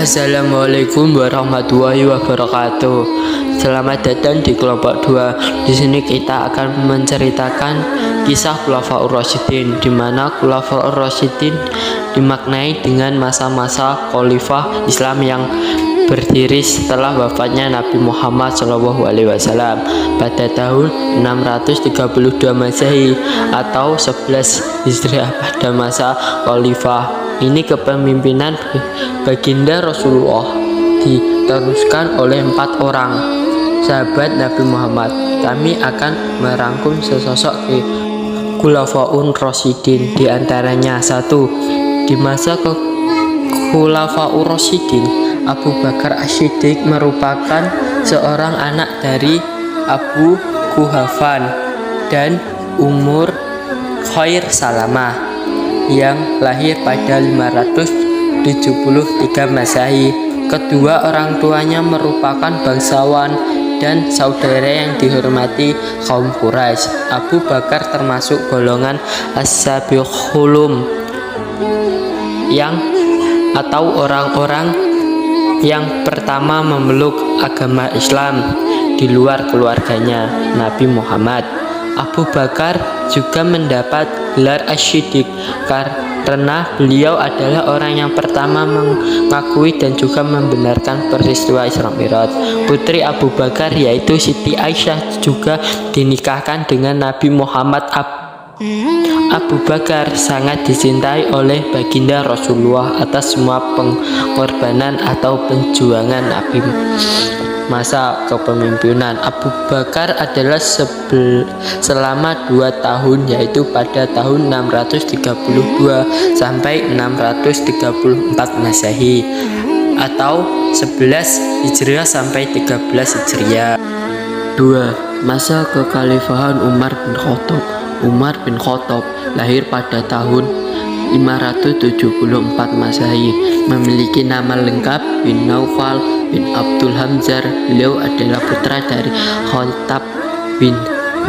Assalamualaikum warahmatullahi wabarakatuh. Selamat datang di kelompok 2. Di sini kita akan menceritakan kisah Khulafaur Rasyidin, di mana Khulafaur Rasyidin dimaknai dengan masa-masa khalifah Islam yang berdiri setelah wafatnya Nabi Muhammad SAW pada tahun 632 Masehi atau 11 Hijriah. Pada masa khalifah ini kepemimpinan baginda Rasulullah diteruskan oleh 4 orang sahabat Nabi Muhammad. Kami akan merangkum sesosok Khulafaur Rasyidin. Di antaranya 1. Di masa Khulafaur Rasyidin, Abu Bakar As-Siddiq merupakan seorang anak dari Abu Quhafah dan Umur Khair Salamah yang lahir pada 573 Masehi. Kedua orang tuanya merupakan bangsawan dan saudara yang dihormati kaum Quraisy. Abu Bakar termasuk golongan as-sabiqun atau orang-orang yang pertama memeluk agama Islam di luar keluarganya Nabi Muhammad. Abu Bakar juga mendapat gelar As-Siddiq karena beliau adalah orang yang pertama mengakui dan juga membenarkan peristiwa Isra Mi'raj. Putri Abu Bakar yaitu Siti Aisyah juga dinikahkan dengan Nabi Muhammad. Abu Bakar sangat dicintai oleh baginda Rasulullah atas semua pengorbanan atau perjuangan Nabi. Masa kepemimpinan Abu Bakar adalah selama 2 tahun, yaitu pada tahun 632 sampai 634 Masehi atau 11 Hijriah sampai 13 Hijriah. 2. Masa kekhalifahan Umar bin Khattab. Umar bin Khattab lahir pada tahun 574 Masehi, memiliki nama lengkap bin Naufal bin Abdul Hamzah. Beliau adalah putra dari Khattab bin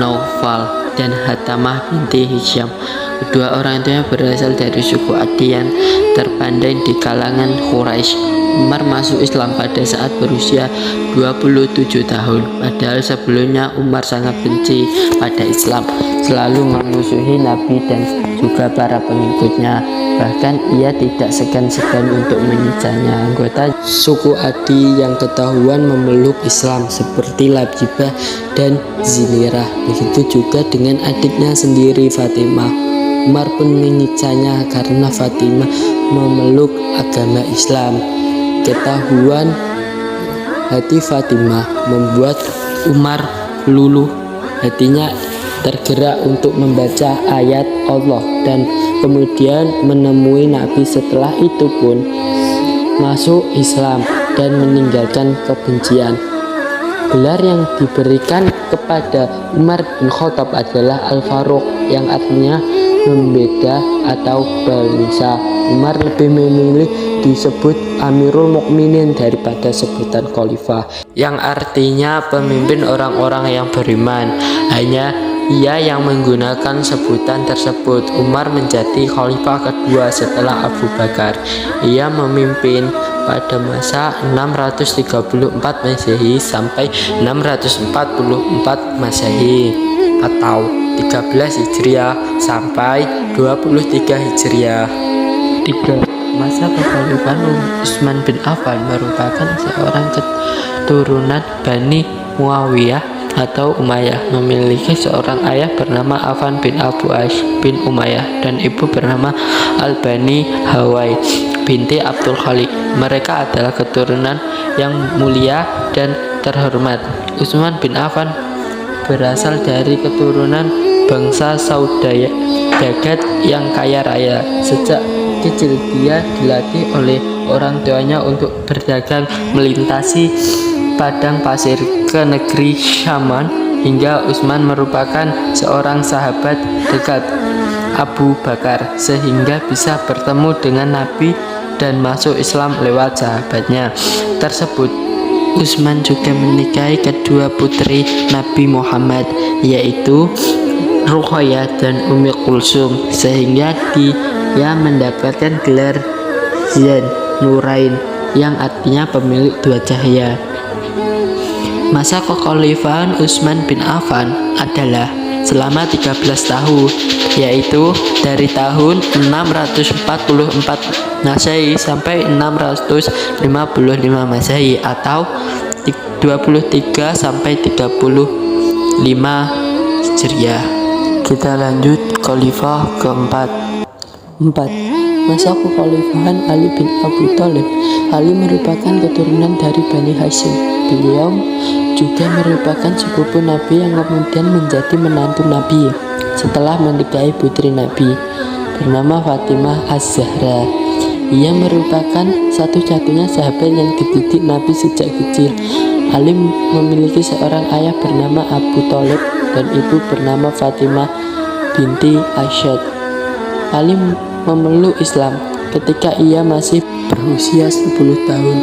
Naufal dan Hatamah binti Hisham. Kedua orang tuanya berasal dari suku Adi yang terpandang di kalangan Quraisy. Umar masuk Islam pada saat berusia 27 tahun. Padahal sebelumnya Umar sangat benci pada Islam, selalu memusuhi Nabi dan juga para pengikutnya. Bahkan ia tidak segan-segan untuk menyiksanya anggota suku Adi yang ketahuan memeluk Islam seperti Labjibah dan Zinirah. Begitu juga dengan adiknya sendiri Fatimah. Umar pun menyiksanya karena Fatimah memeluk agama Islam. Ketahuan hati Fatimah membuat Umar luluh. Hatinya tergerak untuk membaca ayat Allah dan kemudian menemui Nabi. Setelah itu pun masuk Islam dan meninggalkan kebencian. Gelar yang diberikan kepada Umar bin Khattab adalah Al-Faruq, yang artinya membeda atau pemisah. Umar lebih memilih disebut Amirul Mukminin daripada sebutan khalifah, yang artinya pemimpin orang-orang yang beriman. Hanya ia yang menggunakan sebutan tersebut. Umar menjadi khalifah kedua setelah Abu Bakar. Ia memimpin pada masa 634 Masehi sampai 644 Masehi atau 13 Hijriah sampai 23 Hijriah. 3. Masa kekhalifahan Utsman bin Affan merupakan seorang keturunan Bani Muawiyah atau Umayyah, memiliki seorang ayah bernama Affan bin Abu Ash bin Umayyah dan ibu bernama Al-Bani Hawai binti Abdul Khalik. Mereka adalah keturunan yang mulia dan terhormat. Utsman bin Affan berasal dari keturunan bangsa Saudagat yang kaya raya. Sejak kecil dia dilatih oleh orang tuanya untuk berdagang melintasi padang pasir ke negeri Syaman hingga Utsman merupakan seorang sahabat dekat Abu Bakar sehingga bisa bertemu dengan Nabi dan masuk Islam lewat sahabatnya tersebut. Utsman juga menikahi kedua putri Nabi Muhammad, yaitu Ruqayyah dan Ummi Kulsum, sehingga dia mendapatkan gelar Zan Nurain yang artinya pemilik dua cahaya. Masa kekhalifahan Utsman bin Affan adalah selama 13 tahun, yaitu dari tahun 644 Masehi sampai 655 Masehi atau 23 sampai 35 Hijriah. Kita lanjut khalifah keempat. 4. Masa kekhalifahan Ali bin Abi Thalib. Ali merupakan keturunan dari Bani Hashim. Beliau juga merupakan sepupu Nabi yang kemudian menjadi menantu Nabi setelah menikahi putri Nabi bernama Fatimah Az-Zahra. Ia merupakan satu-satunya sahabat yang dididik Nabi sejak kecil. Ali memiliki seorang ayah bernama Abu Thalib dan ibu bernama Fatimah binti Asyad. Ali memeluk Islam ketika ia masih berusia 10 tahun.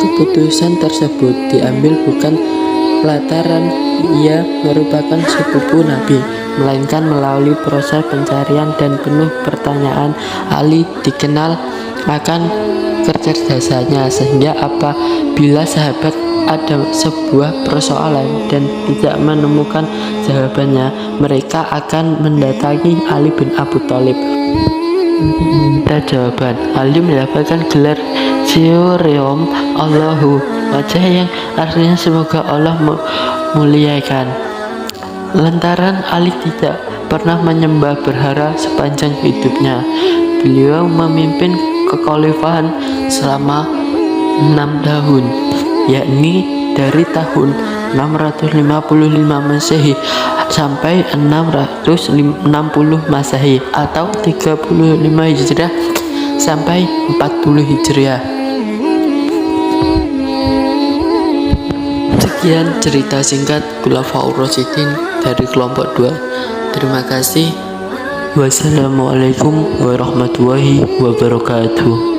Keputusan tersebut diambil bukan lantaran ia merupakan sepupu Nabi, melainkan melalui proses pencarian dan penuh pertanyaan. Ali dikenal akan kecerdasannya, sehingga apabila sahabat ada sebuah persoalan dan tidak menemukan jawabannya, mereka akan mendatangi Ali bin Abi Thalib untuk meminta jawaban. Ali mendapatkan gelar Syu'rium Allahu, wajah yang artinya semoga Allah memuliakan. Lantaran Ali tidak pernah menyembah berhala sepanjang hidupnya, beliau memimpin kekhalifahan selama 6 tahun, yakni dari tahun 655 Masehi sampai 660 Masehi atau 35 Hijriah sampai 40 Hijriah. Sekian cerita singkat Khulafaur Rasyidin dari kelompok 2. Terima kasih. Wassalamualaikum warahmatullahi wabarakatuh.